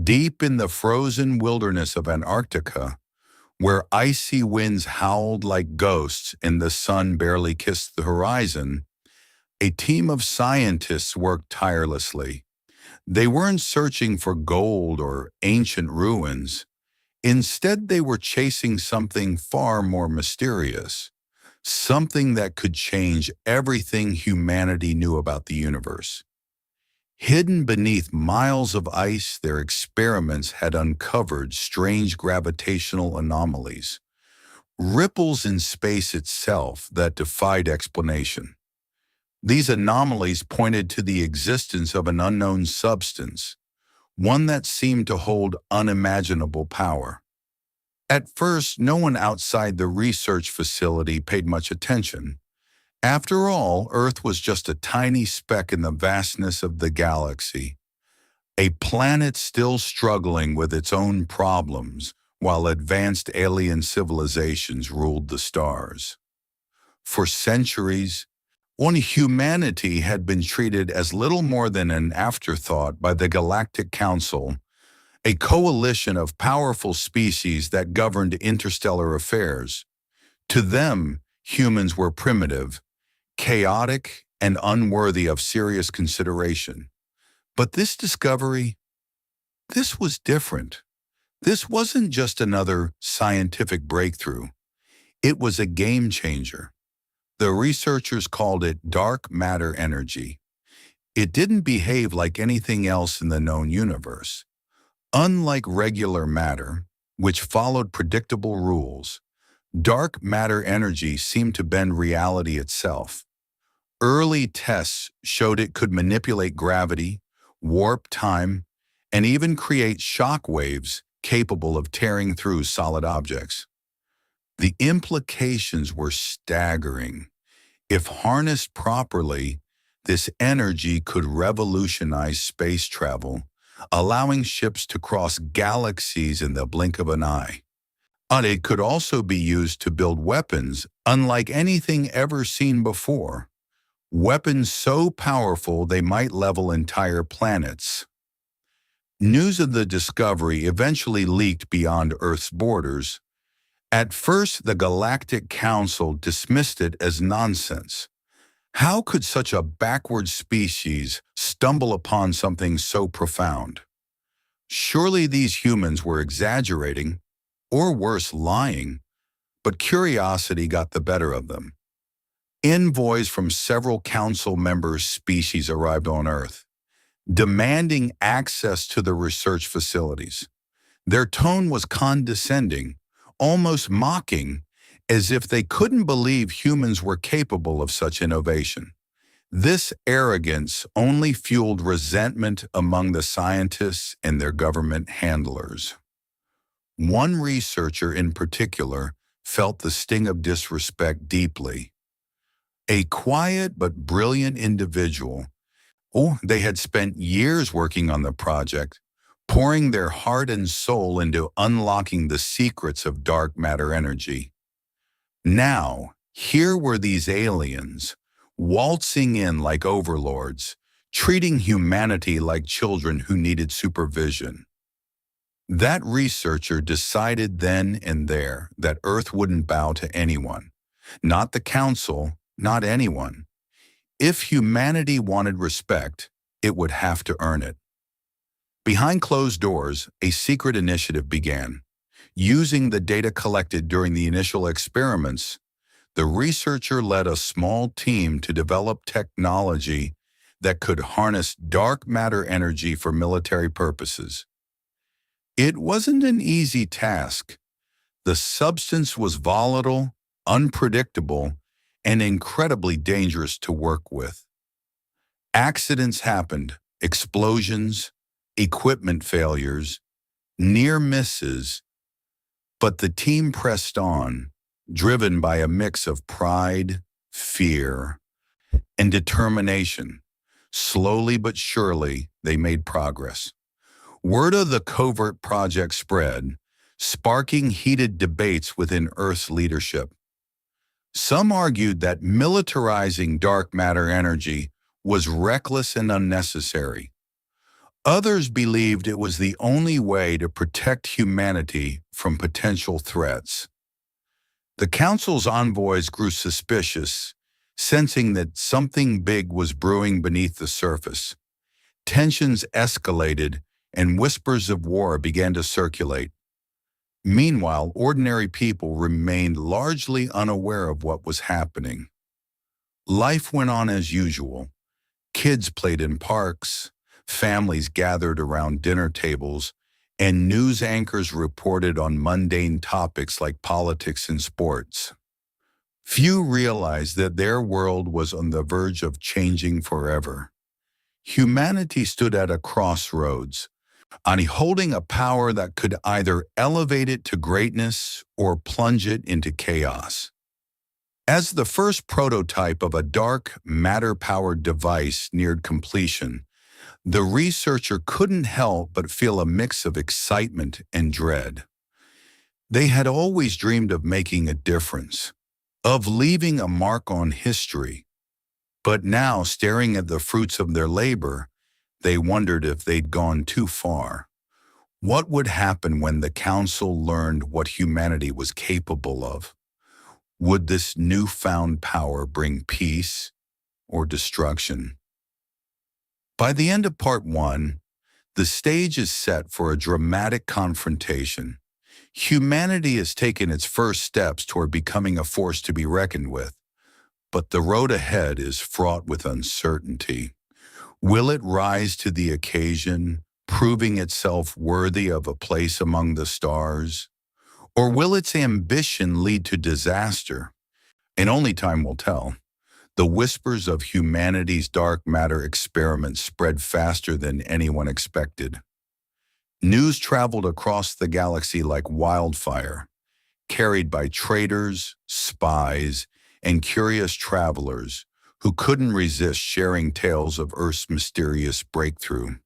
Deep in the frozen wilderness of Antarctica, where icy winds howled like ghosts and the sun barely kissed the horizon, a team of scientists worked tirelessly. They weren't searching for gold or ancient ruins. Instead, they were chasing something far more mysterious, something that could change everything humanity knew about the universe. Hidden beneath miles of ice, their experiments had uncovered strange gravitational anomalies, ripples in space itself that defied explanation. These anomalies pointed to the existence of an unknown substance, one that seemed to hold unimaginable power. At first, no one outside the research facility paid much attention. After all, Earth was just a tiny speck in the vastness of the galaxy, a planet still struggling with its own problems while advanced alien civilizations ruled the stars. For centuries, humanity had been treated as little more than an afterthought by the Galactic Council, a coalition of powerful species that governed interstellar affairs. To them, humans were primitive, chaotic, and unworthy of serious consideration. But this discovery, this was different. This wasn't just another scientific breakthrough. It was a game changer. The researchers called it dark matter energy. It didn't behave like anything else in the known universe. Unlike regular matter, which followed predictable rules, dark matter energy seemed to bend reality itself. Early tests showed it could manipulate gravity, warp time, and even create shock waves capable of tearing through solid objects. The implications were staggering. If harnessed properly, this energy could revolutionize space travel, allowing ships to cross galaxies in the blink of an eye. And it could also be used to build weapons unlike anything ever seen before. Weapons so powerful they might level entire planets. News of the discovery eventually leaked beyond Earth's borders. At first, the Galactic Council dismissed it as nonsense. How could such a backward species stumble upon something so profound? Surely these humans were exaggerating, or worse, lying, but curiosity got the better of them. Envoys from several council members' species arrived on Earth, demanding access to the research facilities. Their tone was condescending, almost mocking, as if they couldn't believe humans were capable of such innovation. This arrogance only fueled resentment among the scientists and their government handlers. One researcher in particular felt the sting of disrespect deeply. A quiet but brilliant individual, they had spent years working on the project, pouring their heart and soul into unlocking the secrets of dark matter energy. Now, here were these aliens, waltzing in like overlords, treating humanity like children who needed supervision. That researcher decided then and there that Earth wouldn't bow to anyone, not the Council, not anyone. If humanity wanted respect, it would have to earn it. Behind closed doors, a secret initiative began. Using the data collected during the initial experiments, the researcher led a small team to develop technology that could harness dark matter energy for military purposes. It wasn't an easy task. The substance was volatile, unpredictable, and incredibly dangerous to work with. Accidents happened, explosions, equipment failures, near misses, but the team pressed on, driven by a mix of pride, fear, and determination. Slowly but surely, they made progress. Word of the covert project spread, sparking heated debates within Earth's leadership. Some argued that militarizing dark matter energy was reckless and unnecessary. Others believed it was the only way to protect humanity from potential threats. The Council's envoys grew suspicious, sensing that something big was brewing beneath the surface. Tensions escalated, and whispers of war began to circulate. Meanwhile, ordinary people remained largely unaware of what was happening. Life went on as usual. Kids played in parks, families gathered around dinner tables, and news anchors reported on mundane topics like politics and sports. Few realized that their world was on the verge of changing forever. Humanity stood at a crossroads, holding a power that could either elevate it to greatness or plunge it into chaos. As the first prototype of a dark, matter-powered device neared completion, the researcher couldn't help but feel a mix of excitement and dread. They had always dreamed of making a difference, of leaving a mark on history. But now, staring at the fruits of their labor, they wondered if they'd gone too far. What would happen when the Council learned what humanity was capable of? Would this newfound power bring peace or destruction? By the end of Part 1, the stage is set for a dramatic confrontation. Humanity has taken its first steps toward becoming a force to be reckoned with, but the road ahead is fraught with uncertainty. Will it rise to the occasion, proving itself worthy of a place among the stars? Or will its ambition lead to disaster? And only time will tell. The whispers of humanity's dark matter experiment spread faster than anyone expected. News traveled across the galaxy like wildfire, carried by traitors, spies, and curious travelers who couldn't resist sharing tales of Earth's mysterious breakthrough.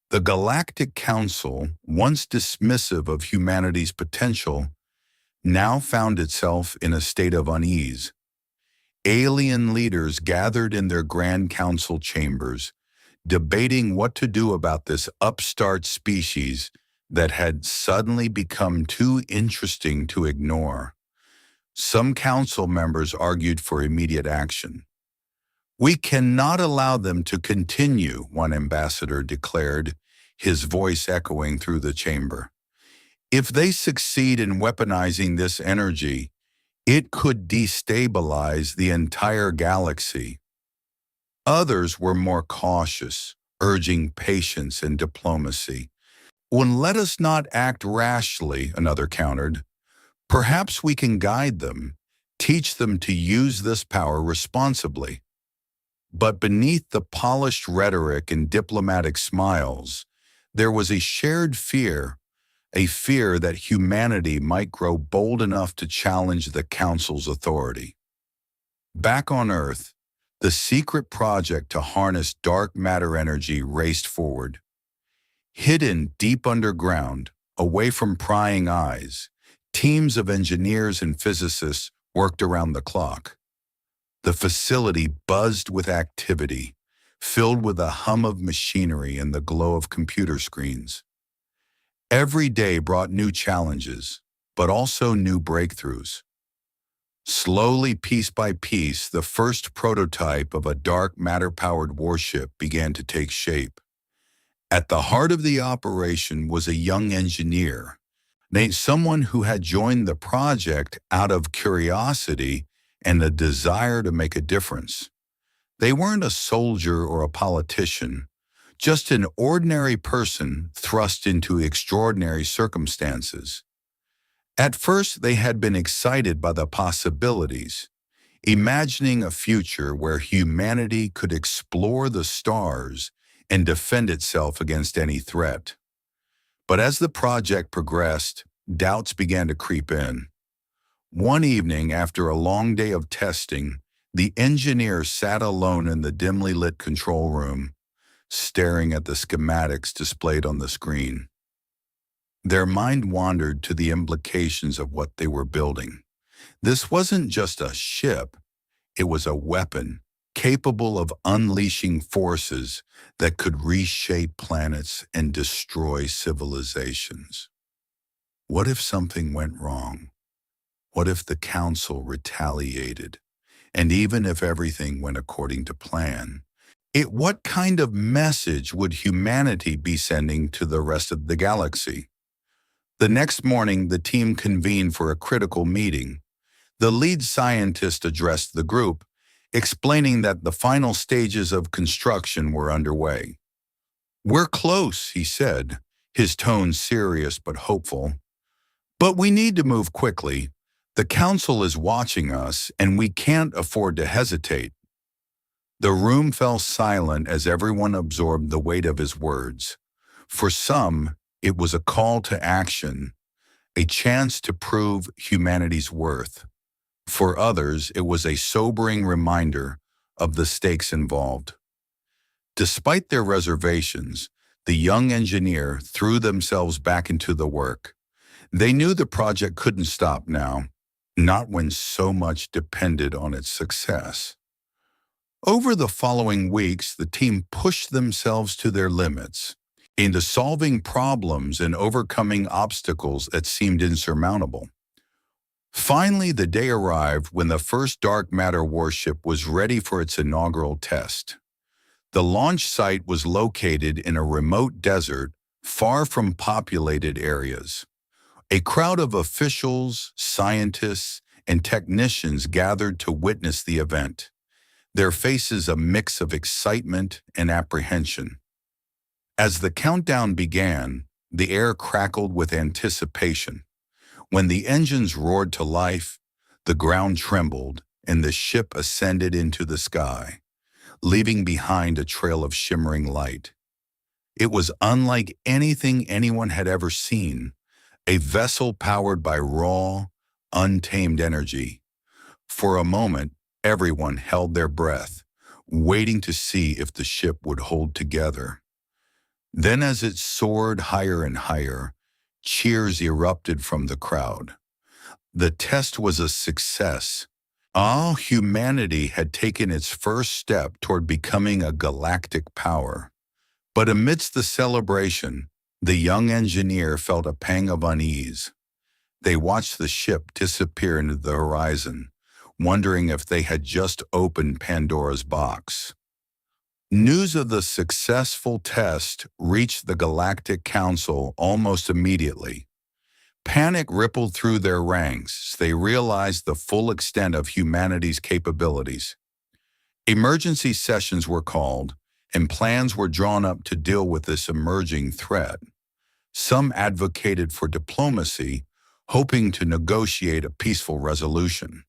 The Galactic Council, once dismissive of humanity's potential, now found itself in a state of unease. Alien leaders gathered in their Grand Council chambers, debating what to do about this upstart species that had suddenly become too interesting to ignore. Some council members argued for immediate action. "We cannot allow them to continue," one ambassador declared, his voice echoing through the chamber. "If they succeed in weaponizing this energy, it could destabilize the entire galaxy." Others were more cautious, urging patience and diplomacy. "Let us not act rashly," another countered. "Perhaps we can guide them, teach them to use this power responsibly." But beneath the polished rhetoric and diplomatic smiles, there was a shared fear, a fear that humanity might grow bold enough to challenge the Council's authority. Back on Earth, the secret project to harness dark matter energy raced forward. Hidden deep underground, away from prying eyes, teams of engineers and physicists worked around the clock. The facility buzzed with activity, filled with a hum of machinery and the glow of computer screens. Every day brought new challenges, but also new breakthroughs. Slowly, piece by piece, the first prototype of a dark matter-powered warship began to take shape. At the heart of the operation was a young engineer, someone who had joined the project out of curiosity and a desire to make a difference. They weren't a soldier or a politician, just an ordinary person thrust into extraordinary circumstances. At first, they had been excited by the possibilities, imagining a future where humanity could explore the stars and defend itself against any threat. But as the project progressed, doubts began to creep in. One evening, after a long day of testing, the engineer sat alone in the dimly lit control room, staring at the schematics displayed on the screen. Their mind wandered to the implications of what they were building. This wasn't just a ship, it was a weapon, capable of unleashing forces that could reshape planets and destroy civilizations. What if something went wrong? What if the Council retaliated? And even if everything went according to plan, what kind of message would humanity be sending to the rest of the galaxy? The next morning, the team convened for a critical meeting. The lead scientist addressed the group, explaining that the final stages of construction were underway. "We're close," he said, his tone serious but hopeful. "But we need to move quickly. The Council is watching us, and we can't afford to hesitate." The room fell silent as everyone absorbed the weight of his words. For some, it was a call to action, a chance to prove humanity's worth. For others, it was a sobering reminder of the stakes involved. Despite their reservations, the young engineer threw themselves back into the work. They knew the project couldn't stop now, not when so much depended on its success. Over the following weeks, the team pushed themselves to their limits, into solving problems and overcoming obstacles that seemed insurmountable. Finally, the day arrived when the first dark matter warship was ready for its inaugural test. The launch site was located in a remote desert, far from populated areas. A crowd of officials, scientists, and technicians gathered to witness the event, their faces a mix of excitement and apprehension. As the countdown began, the air crackled with anticipation. When the engines roared to life, the ground trembled and the ship ascended into the sky, leaving behind a trail of shimmering light. It was unlike anything anyone had ever seen, a vessel powered by raw, untamed energy. For a moment, everyone held their breath, waiting to see if the ship would hold together. Then as it soared higher and higher, cheers erupted from the crowd. The test was a success. All humanity had taken its first step toward becoming a galactic power. But amidst the celebration, the young engineer felt a pang of unease. They watched the ship disappear into the horizon, wondering if they had just opened Pandora's box. News of the successful test reached the Galactic Council almost immediately. Panic rippled through their ranks as they realized the full extent of humanity's capabilities. Emergency sessions were called, and plans were drawn up to deal with this emerging threat. Some advocated for diplomacy, hoping to negotiate a peaceful resolution.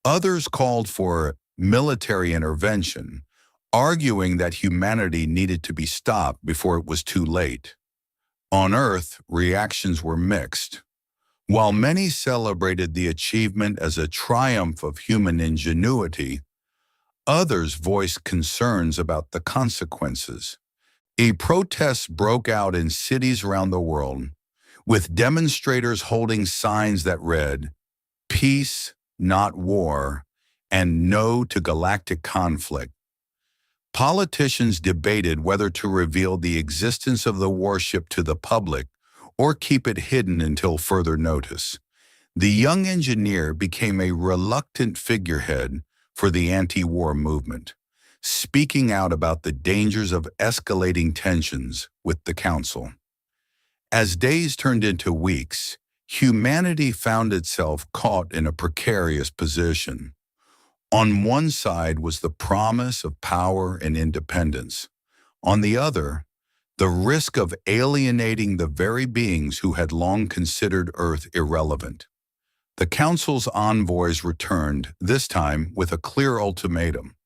Others called for military intervention, arguing that humanity needed to be stopped before it was too late. On Earth, reactions were mixed. While many celebrated the achievement as a triumph of human ingenuity, others voiced concerns about the consequences. Protests broke out in cities around the world, with demonstrators holding signs that read, "Peace, not war," and "No to galactic conflict." Politicians debated whether to reveal the existence of the warship to the public or keep it hidden until further notice. The young engineer became a reluctant figurehead for the anti-war movement, speaking out about the dangers of escalating tensions with the Council. As days turned into weeks, humanity found itself caught in a precarious position. On one side was the promise of power and independence. On the other, the risk of alienating the very beings who had long considered Earth irrelevant. The Council's envoys returned, this time with a clear ultimatum: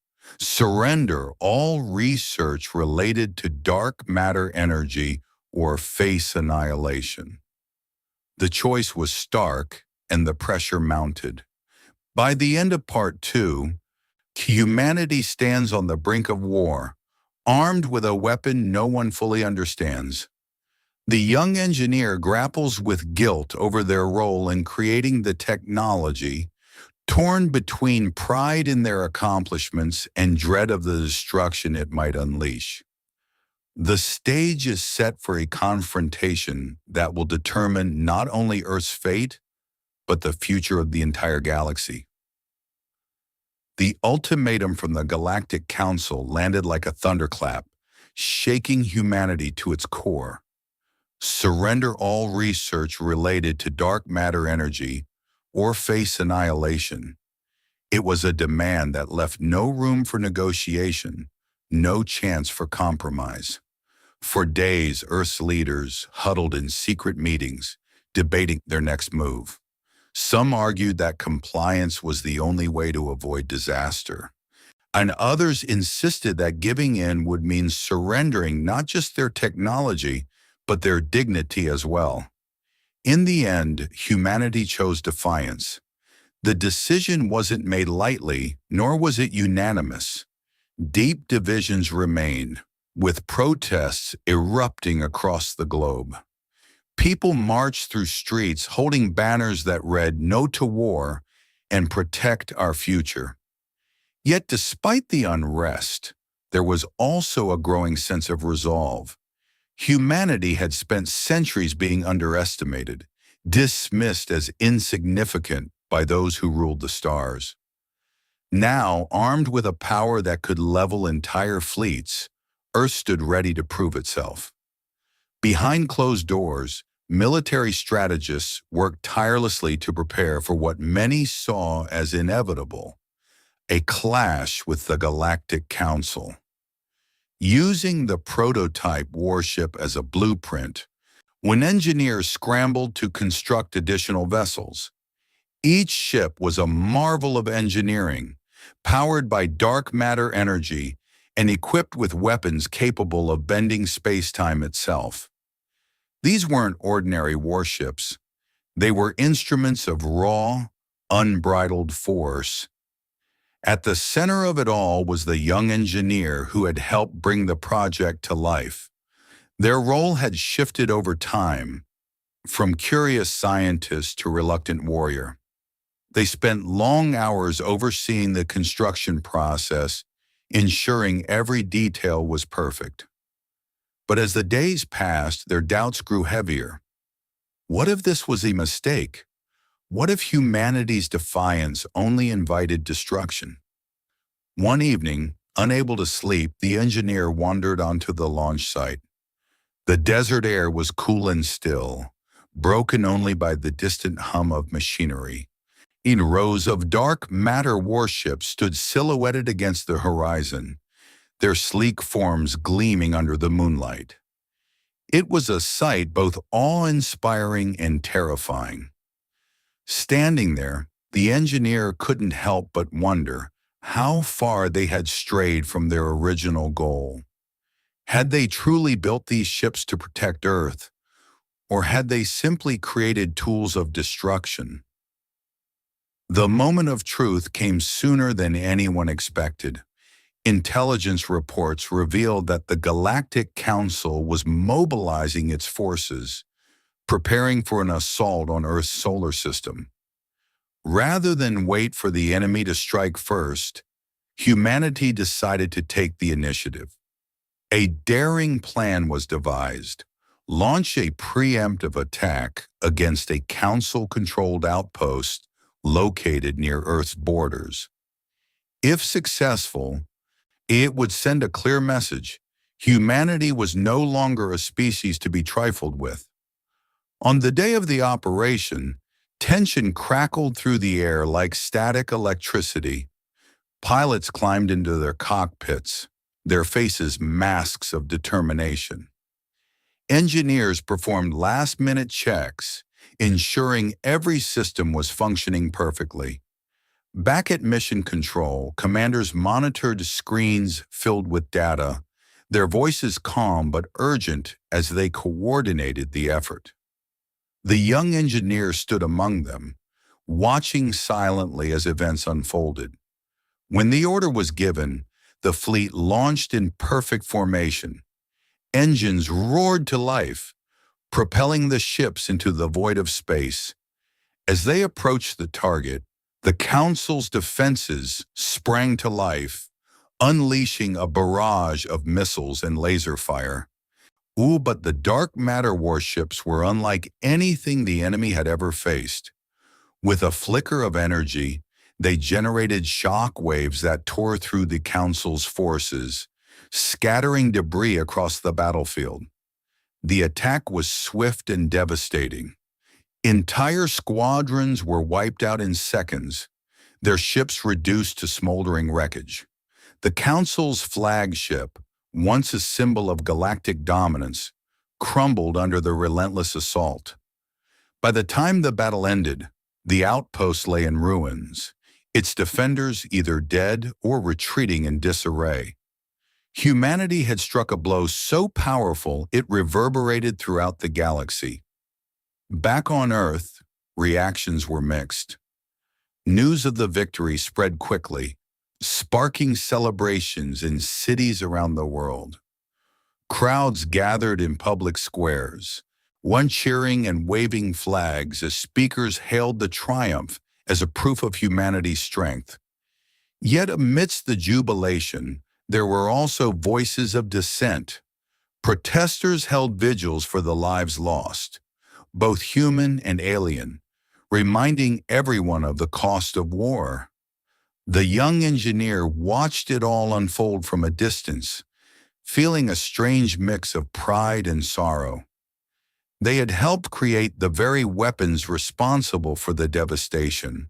surrender all research related to dark matter energy or face annihilation. The choice was stark, and the pressure mounted. By the end of Part 2, humanity stands on the brink of war, armed with a weapon no one fully understands. The young engineer grapples with guilt over their role in creating the technology, torn between pride in their accomplishments and dread of the destruction it might unleash. The stage is set for a confrontation that will determine not only Earth's fate, but the future of the entire galaxy. The ultimatum from the Galactic Council landed like a thunderclap, shaking humanity to its core. Surrender all research related to dark matter energy or face annihilation. It was a demand that left no room for negotiation, no chance for compromise. For days, Earth's leaders huddled in secret meetings, debating their next move. Some argued that compliance was the only way to avoid disaster, and others insisted that giving in would mean surrendering not just their technology, but their dignity as well. In the end, humanity chose defiance. The decision wasn't made lightly, nor was it unanimous. Deep divisions remained, with protests erupting across the globe. People marched through streets holding banners that read "No to War" and "Protect Our Future." Yet despite the unrest, there was also a growing sense of resolve. Humanity had spent centuries being underestimated, dismissed as insignificant by those who ruled the stars. Now, armed with a power that could level entire fleets, Earth stood ready to prove itself. Behind closed doors, military strategists worked tirelessly to prepare for what many saw as inevitable: a clash with the Galactic Council. Using the prototype warship as a blueprint, when engineers scrambled to construct additional vessels, each ship was a marvel of engineering, powered by dark matter energy and equipped with weapons capable of bending space-time itself. These weren't ordinary warships. They were instruments of raw, unbridled force. At the center of it all was the young engineer who had helped bring the project to life. Their role had shifted over time, from curious scientist to reluctant warrior. They spent long hours overseeing the construction process, ensuring every detail was perfect. But as the days passed, their doubts grew heavier. What if this was a mistake? What if humanity's defiance only invited destruction? One evening, unable to sleep, the engineer wandered onto the launch site. The desert air was cool and still, broken only by the distant hum of machinery. In rows of dark matter warships stood silhouetted against the horizon, their sleek forms gleaming under the moonlight. It was a sight both awe-inspiring and terrifying. Standing there, the engineer couldn't help but wonder how far they had strayed from their original goal. Had they truly built these ships to protect Earth, or had they simply created tools of destruction? The moment of truth came sooner than anyone expected. Intelligence reports revealed that the Galactic Council was mobilizing its forces, preparing for an assault on Earth's solar system. Rather than wait for the enemy to strike first, humanity decided to take the initiative. A daring plan was devised: launch a preemptive attack against a Council-controlled outpost located near Earth's borders. If successful, it would send a clear message: humanity was no longer a species to be trifled with. On the day of the operation, tension crackled through the air like static electricity. Pilots climbed into their cockpits, their faces masks of determination. Engineers performed last-minute checks, ensuring every system was functioning perfectly. Back at Mission Control, commanders monitored screens filled with data, their voices calm but urgent as they coordinated the effort. The young engineer stood among them, watching silently as events unfolded. When the order was given, the fleet launched in perfect formation. Engines roared to life, propelling the ships into the void of space. As they approached the target, The Council's defenses sprang to life, unleashing a barrage of missiles and laser fire. But the dark matter warships were unlike anything the enemy had ever faced. With a flicker of energy, they generated shock waves that tore through the Council's forces, scattering debris across the battlefield. The attack was swift and devastating. Entire squadrons were wiped out in seconds, their ships reduced to smoldering wreckage. The Council's flagship, once a symbol of galactic dominance, crumbled under the relentless assault. By the time the battle ended, the outpost lay in ruins, its defenders either dead or retreating in disarray. Humanity had struck a blow so powerful it reverberated throughout the galaxy. Back on Earth, reactions were mixed. News of the victory spread quickly, sparking celebrations in cities around the world. Crowds gathered in public squares, one cheering and waving flags as speakers hailed the triumph as a proof of humanity's strength. Yet amidst the jubilation, there were also voices of dissent. Protesters held vigils for the lives lost, both human and alien, reminding everyone of the cost of war. The young engineer watched it all unfold from a distance, feeling a strange mix of pride and sorrow. They had helped create the very weapons responsible for the devastation,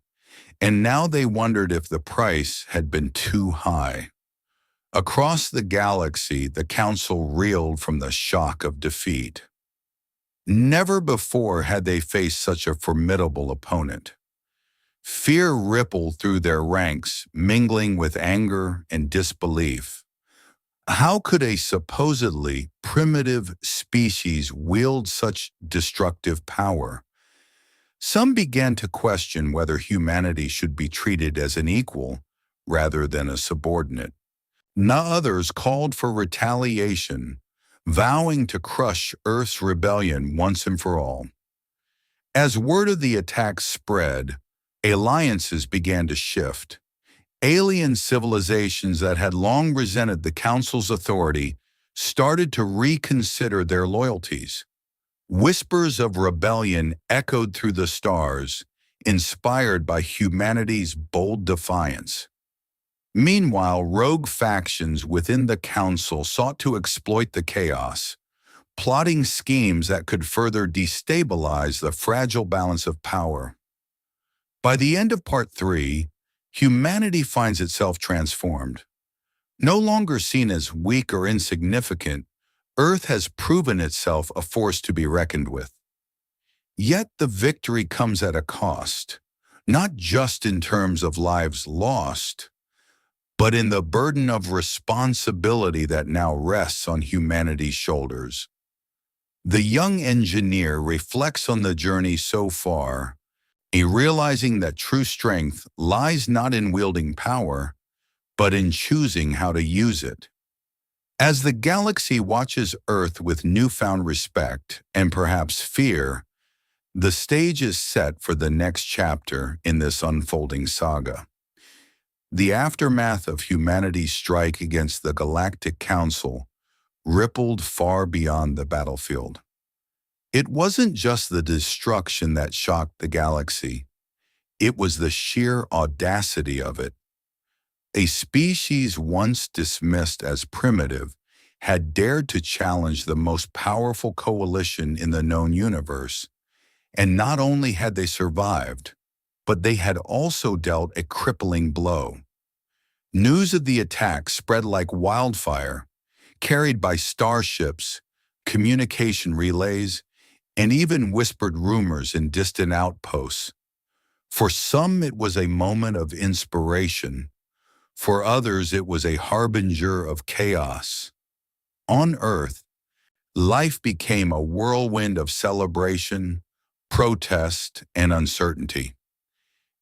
and now they wondered if the price had been too high. Across the galaxy, the Council reeled from the shock of defeat. Never before had they faced such a formidable opponent. Fear rippled through their ranks, mingling with anger and disbelief. How could a supposedly primitive species wield such destructive power? Some began to question whether humanity should be treated as an equal rather than a subordinate. Others called for retaliation, vowing to crush Earth's rebellion once and for all. As word of the attack spread, alliances began to shift. Alien civilizations that had long resented the Council's authority started to reconsider their loyalties. Whispers of rebellion echoed through the stars, inspired by humanity's bold defiance. Meanwhile, rogue factions within the Council sought to exploit the chaos, plotting schemes that could further destabilize the fragile balance of power. By the end of Part 3, humanity finds itself transformed. No longer seen as weak or insignificant, Earth has proven itself a force to be reckoned with. Yet the victory comes at a cost, not just in terms of lives lost, but in the burden of responsibility that now rests on humanity's shoulders. The young engineer reflects on the journey so far, realizing that true strength lies not in wielding power, but in choosing how to use it. As the galaxy watches Earth with newfound respect and perhaps fear, the stage is set for the next chapter in this unfolding saga. The aftermath of humanity's strike against the Galactic Council rippled far beyond the battlefield. It wasn't just the destruction that shocked the galaxy. It was the sheer audacity of it. A species once dismissed as primitive had dared to challenge the most powerful coalition in the known universe, and not only had they survived, but they had also dealt a crippling blow. News of the attack spread like wildfire, carried by starships, communication relays, and even whispered rumors in distant outposts. For some, it was a moment of inspiration. For others, it was a harbinger of chaos. On Earth, life became a whirlwind of celebration, protest, and uncertainty.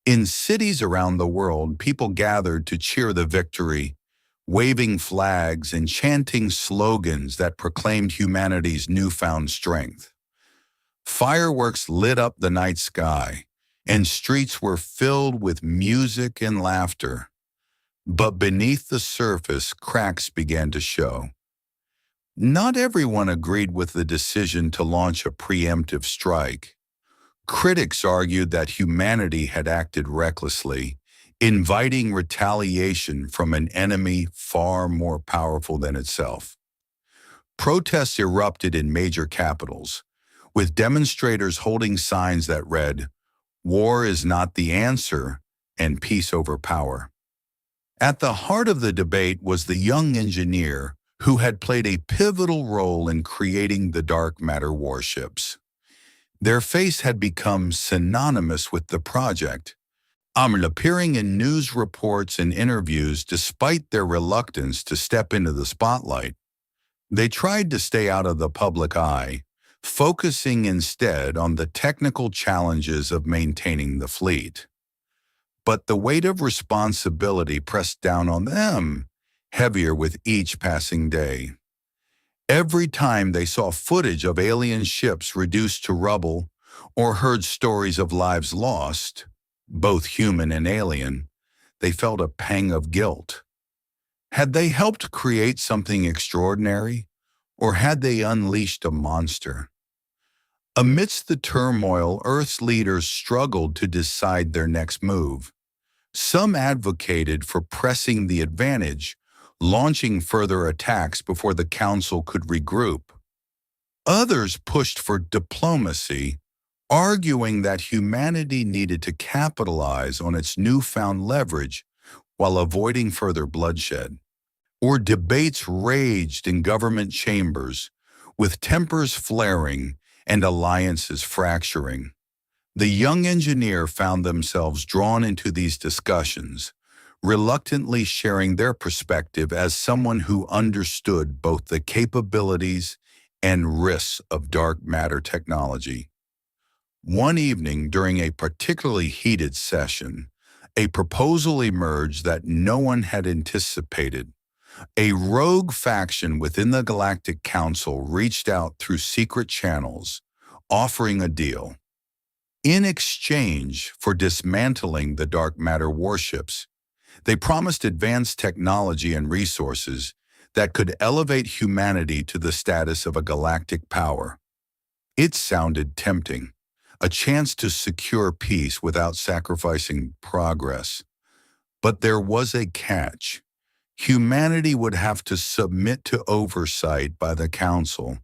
In cities around the world, people gathered to cheer the victory, waving flags and chanting slogans that proclaimed humanity's newfound strength. Fireworks lit up the night sky, and streets were filled with music and laughter. But beneath the surface, cracks began to show. Not everyone agreed with the decision to launch a preemptive strike. Critics argued that humanity had acted recklessly, inviting retaliation from an enemy far more powerful than itself. Protests erupted in major capitals, with demonstrators holding signs that read, "War is not the answer," and "Peace over power." At the heart of the debate was the young engineer who had played a pivotal role in creating the dark matter warships. Their face had become synonymous with the project, appearing in news reports and interviews despite their reluctance to step into the spotlight. They tried to stay out of the public eye, focusing instead on the technical challenges of maintaining the fleet. But the weight of responsibility pressed down on them, heavier with each passing day. Every time they saw footage of alien ships reduced to rubble or heard stories of lives lost, both human and alien, they felt a pang of guilt. Had they helped create something extraordinary, or had they unleashed a monster? Amidst the turmoil, Earth's leaders struggled to decide their next move. Some advocated for pressing the advantage, launching further attacks before the Council could regroup. Others pushed for diplomacy, arguing that humanity needed to capitalize on its newfound leverage while avoiding further bloodshed. Or debates raged in government chambers, with tempers flaring and alliances fracturing. The young engineer found themselves drawn into these discussions, reluctantly sharing their perspective as someone who understood both the capabilities and risks of dark matter technology. One evening during a particularly heated session, a proposal emerged that no one had anticipated. A rogue faction within the Galactic Council reached out through secret channels, offering a deal. In exchange for dismantling the dark matter warships, they promised advanced technology and resources that could elevate humanity to the status of a galactic power. It sounded tempting, a chance to secure peace without sacrificing progress. But there was a catch. Humanity would have to submit to oversight by the Council,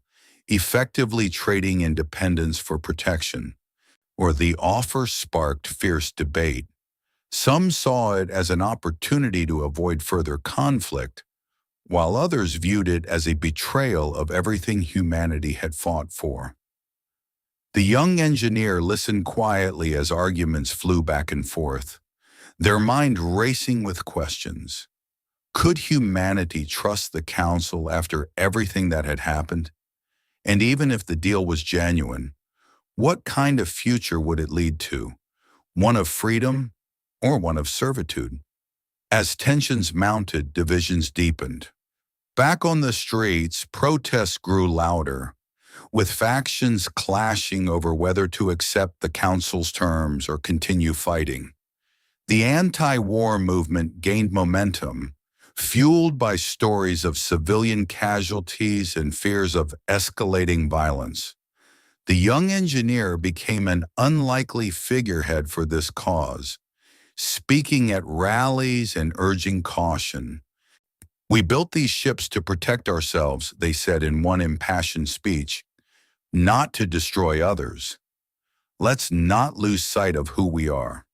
effectively trading independence for protection. Or the offer sparked fierce debate. Some saw it as an opportunity to avoid further conflict, while others viewed it as a betrayal of everything humanity had fought for. The young engineer listened quietly as arguments flew back and forth, their mind racing with questions. Could humanity trust the Council after everything that had happened? And even if the deal was genuine, what kind of future would it lead to? One of freedom or one of servitude? As tensions mounted, divisions deepened. Back on the streets, protests grew louder, with factions clashing over whether to accept the Council's terms or continue fighting. The anti-war movement gained momentum, fueled by stories of civilian casualties and fears of escalating violence. The young engineer became an unlikely figurehead for this cause, speaking at rallies and urging caution. "We built these ships to protect ourselves," they said in one impassioned speech, "not to destroy others. Let's not lose sight of who we are."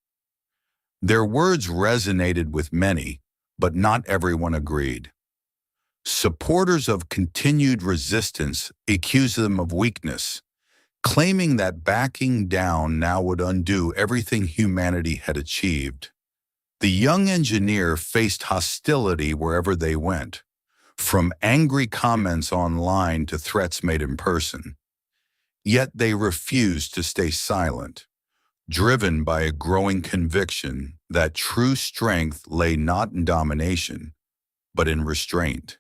Their words resonated with many, but not everyone agreed. Supporters of continued resistance accused them of weakness, claiming that backing down now would undo everything humanity had achieved. The young engineer faced hostility wherever they went, from angry comments online to threats made in person. Yet they refused to stay silent, driven by a growing conviction that true strength lay not in domination, but in restraint.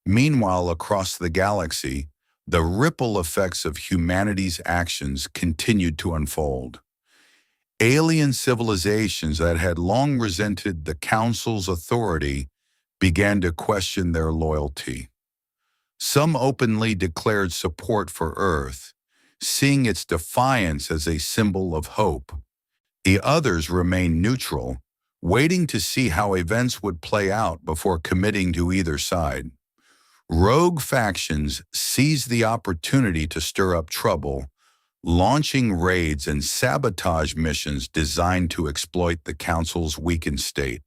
Meanwhile, across the galaxy, the ripple effects of humanity's actions continued to unfold. Alien civilizations that had long resented the Council's authority began to question their loyalty. Some openly declared support for Earth, seeing its defiance as a symbol of hope. The others remained neutral, waiting to see how events would play out before committing to either side. Rogue factions seized the opportunity to stir up trouble, launching raids and sabotage missions designed to exploit the Council's weakened state.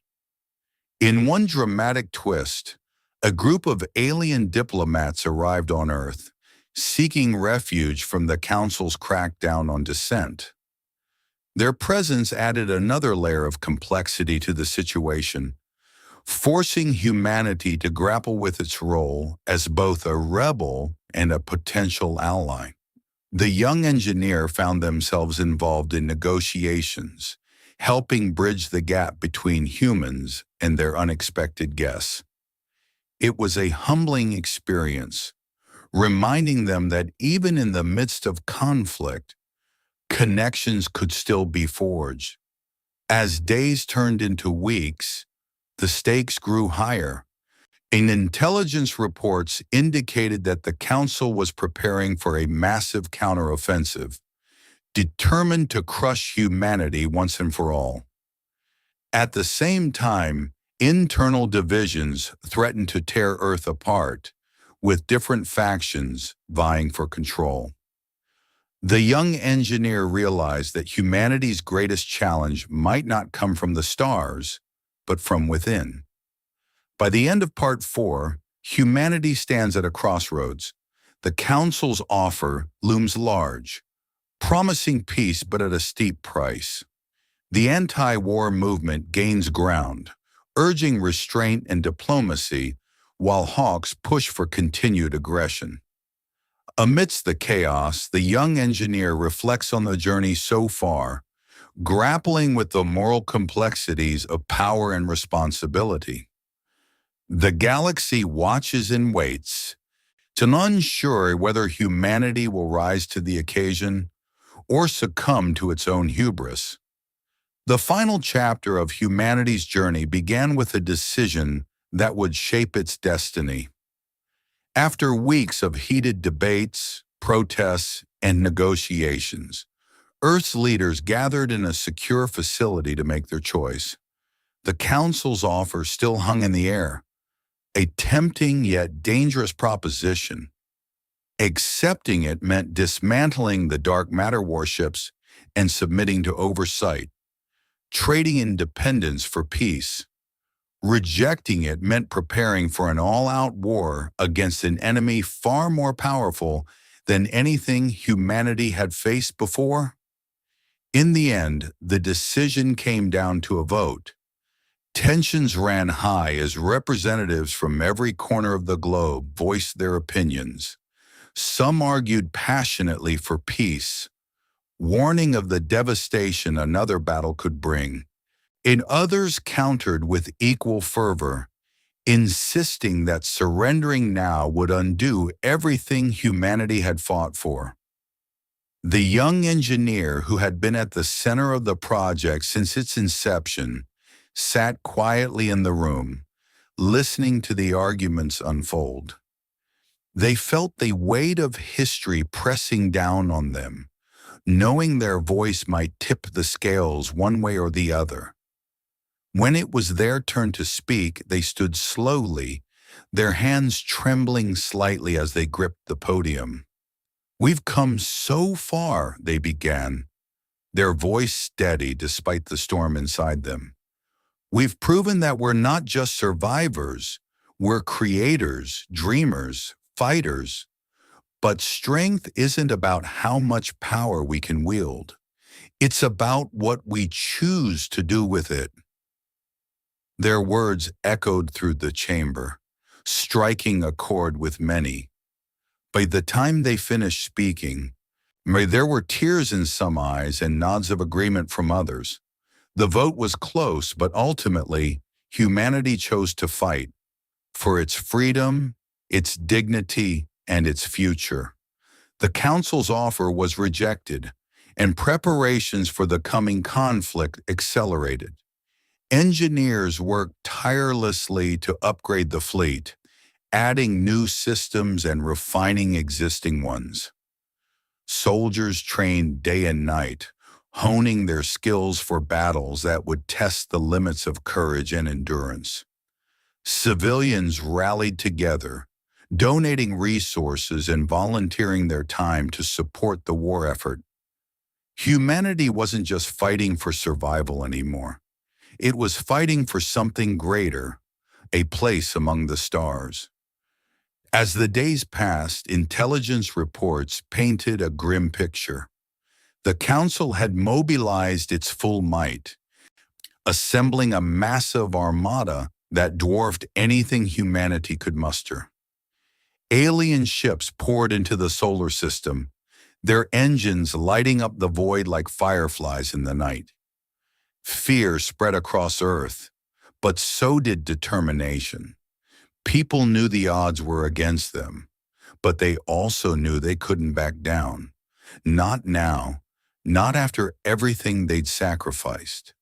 In one dramatic twist, a group of alien diplomats arrived on Earth, seeking refuge from the Council's crackdown on dissent. Their presence added another layer of complexity to the situation, forcing humanity to grapple with its role as both a rebel and a potential ally. The young engineer found themselves involved in negotiations, helping bridge the gap between humans and their unexpected guests. It was a humbling experience, reminding them that even in the midst of conflict, connections could still be forged. As days turned into weeks, the stakes grew higher. Intelligence reports indicated that the Council was preparing for a massive counteroffensive, determined to crush humanity once and for all. At the same time, internal divisions threatened to tear Earth apart, with different factions vying for control. The young engineer realized that humanity's greatest challenge might not come from the stars, but from within. By the end of Part 4, humanity stands at a crossroads. The Council's offer looms large, promising peace but at a steep price. The anti-war movement gains ground, urging restraint and diplomacy, while hawks push for continued aggression. Amidst the chaos, the young engineer reflects on the journey so far, grappling with the moral complexities of power and responsibility. The galaxy watches and waits, unsure whether humanity will rise to the occasion or succumb to its own hubris. The final chapter of humanity's journey began with a decision that would shape its destiny. After weeks of heated debates, protests, and negotiations, Earth's leaders gathered in a secure facility to make their choice. The Council's offer still hung in the air, a tempting yet dangerous proposition. Accepting it meant dismantling the dark matter warships and submitting to oversight, trading independence for peace. Rejecting it meant preparing for an all-out war against an enemy far more powerful than anything humanity had faced before. In the end, the decision came down to a vote. Tensions ran high as representatives from every corner of the globe voiced their opinions. Some argued passionately for peace, warning of the devastation another battle could bring. And others countered with equal fervor, insisting that surrendering now would undo everything humanity had fought for. The young engineer, who had been at the center of the project since its inception, sat quietly in the room, listening to the arguments unfold. They felt the weight of history pressing down on them, knowing their voice might tip the scales one way or the other. When it was their turn to speak, they stood slowly, their hands trembling slightly as they gripped the podium. "We've come so far," they began, their voice steady despite the storm inside them. "We've proven that we're not just survivors, we're creators, dreamers, fighters. But strength isn't about how much power we can wield. It's about what we choose to do with it." Their words echoed through the chamber, striking a chord with many. By the time they finished speaking, there were tears in some eyes and nods of agreement from others. The vote was close, but ultimately, humanity chose to fight for its freedom, its dignity, and its future. The Council's offer was rejected, and preparations for the coming conflict accelerated. Engineers worked tirelessly to upgrade the fleet, adding new systems and refining existing ones. Soldiers trained day and night, honing their skills for battles that would test the limits of courage and endurance. Civilians rallied together, donating resources and volunteering their time to support the war effort. Humanity wasn't just fighting for survival anymore. It was fighting for something greater, a place among the stars. As the days passed, intelligence reports painted a grim picture. The Council had mobilized its full might, assembling a massive armada that dwarfed anything humanity could muster. Alien ships poured into the solar system, their engines lighting up the void like fireflies in the night. Fear spread across Earth, but so did determination. People knew the odds were against them, but they also knew they couldn't back down. Not now, not after everything they'd sacrificed.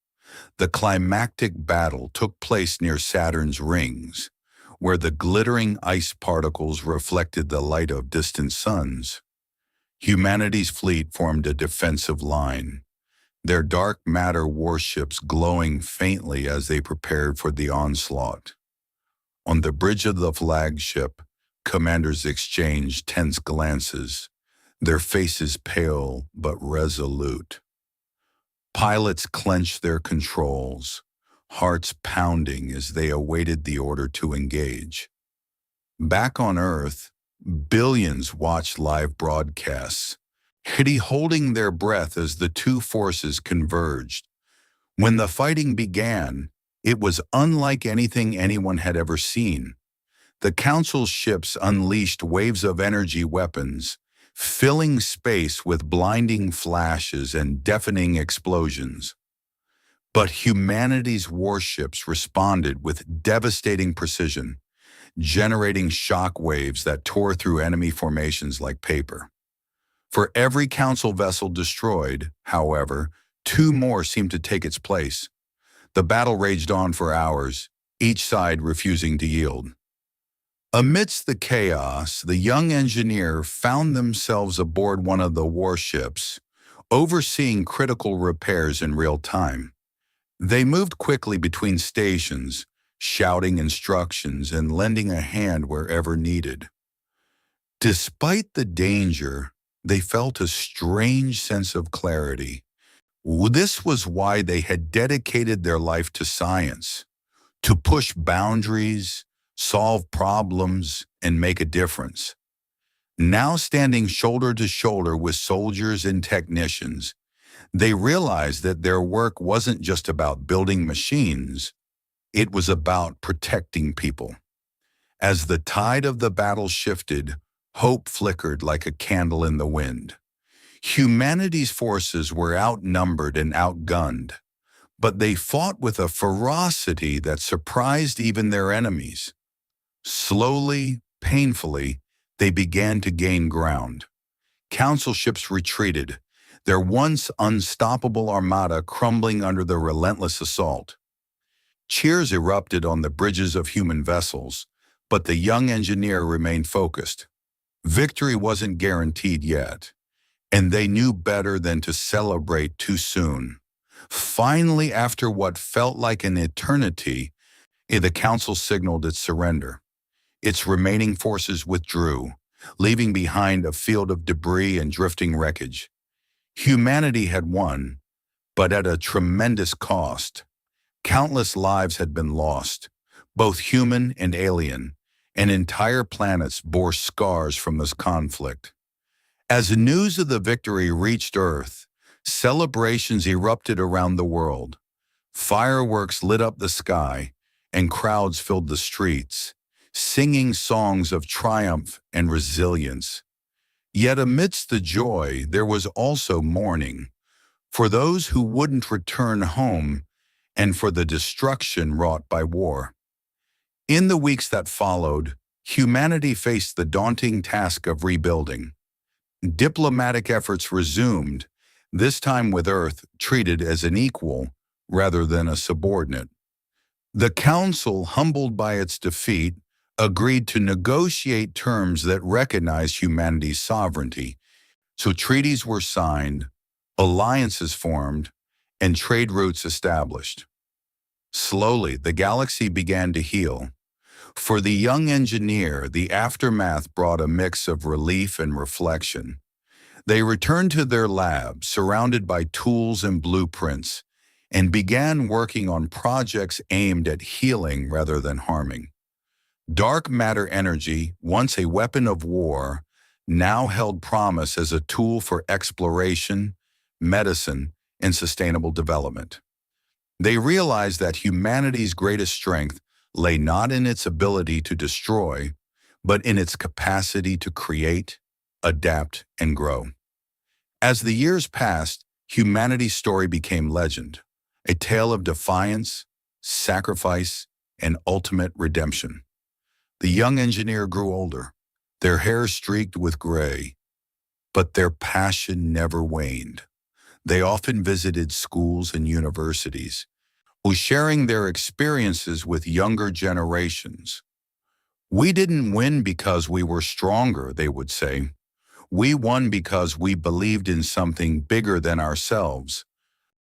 The climactic battle took place near Saturn's rings, where the glittering ice particles reflected the light of distant suns. Humanity's fleet formed a defensive line, their dark matter warships glowing faintly as they prepared for the onslaught. On the bridge of the flagship, commanders exchanged tense glances, their faces pale but resolute. Pilots clenched their controls, hearts pounding as they awaited the order to engage. Back on Earth, billions watched live broadcasts, holding their breath as the two forces converged. When the fighting began, it was unlike anything anyone had ever seen. The Council's ships unleashed waves of energy weapons, filling space with blinding flashes and deafening explosions. But humanity's warships responded with devastating precision, generating shock waves that tore through enemy formations like paper. For every Council vessel destroyed, however, two more seemed to take its place. The battle raged on for hours, each side refusing to yield. Amidst the chaos, the young engineer found themselves aboard one of the warships, overseeing critical repairs in real time. They moved quickly between stations, shouting instructions and lending a hand wherever needed. Despite the danger, they felt a strange sense of clarity. This was why they had dedicated their life to science, to push boundaries, solve problems, and make a difference. Now standing shoulder to shoulder with soldiers and technicians, they realized that their work wasn't just about building machines, it was about protecting people. As the tide of the battle shifted, hope flickered like a candle in the wind. Humanity's forces were outnumbered and outgunned, but they fought with a ferocity that surprised even their enemies. Slowly, painfully, they began to gain ground. Council ships retreated, their once unstoppable armada crumbling under the relentless assault. Cheers erupted on the bridges of human vessels, but the young engineer remained focused. Victory wasn't guaranteed yet, and they knew better than to celebrate too soon. Finally, after what felt like an eternity, the Council signaled its surrender. Its remaining forces withdrew, leaving behind a field of debris and drifting wreckage. Humanity had won, but at a tremendous cost. Countless lives had been lost, both human and alien, and entire planets bore scars from this conflict. As news of the victory reached Earth, celebrations erupted around the world. Fireworks lit up the sky, and crowds filled the streets, singing songs of triumph and resilience. Yet amidst the joy, there was also mourning, for those who wouldn't return home and for the destruction wrought by war. In the weeks that followed, humanity faced the daunting task of rebuilding. Diplomatic efforts resumed, this time with Earth treated as an equal rather than a subordinate. The Council, humbled by its defeat, agreed to negotiate terms that recognized humanity's sovereignty. So treaties were signed, alliances formed, and trade routes established. Slowly, the galaxy began to heal. For the young engineer, the aftermath brought a mix of relief and reflection. They returned to their lab, surrounded by tools and blueprints, and began working on projects aimed at healing rather than harming. Dark matter energy, once a weapon of war, now held promise as a tool for exploration, medicine, and sustainable development. They realized that humanity's greatest strength lay not in its ability to destroy, but in its capacity to create, adapt, and grow. As the years passed, humanity's story became legend, a tale of defiance, sacrifice, and ultimate redemption. The young engineer grew older, their hair streaked with gray, but their passion never waned. They often visited schools and universities, sharing their experiences with younger generations. We didn't win because we were stronger, they would say. We won because we believed in something bigger than ourselves,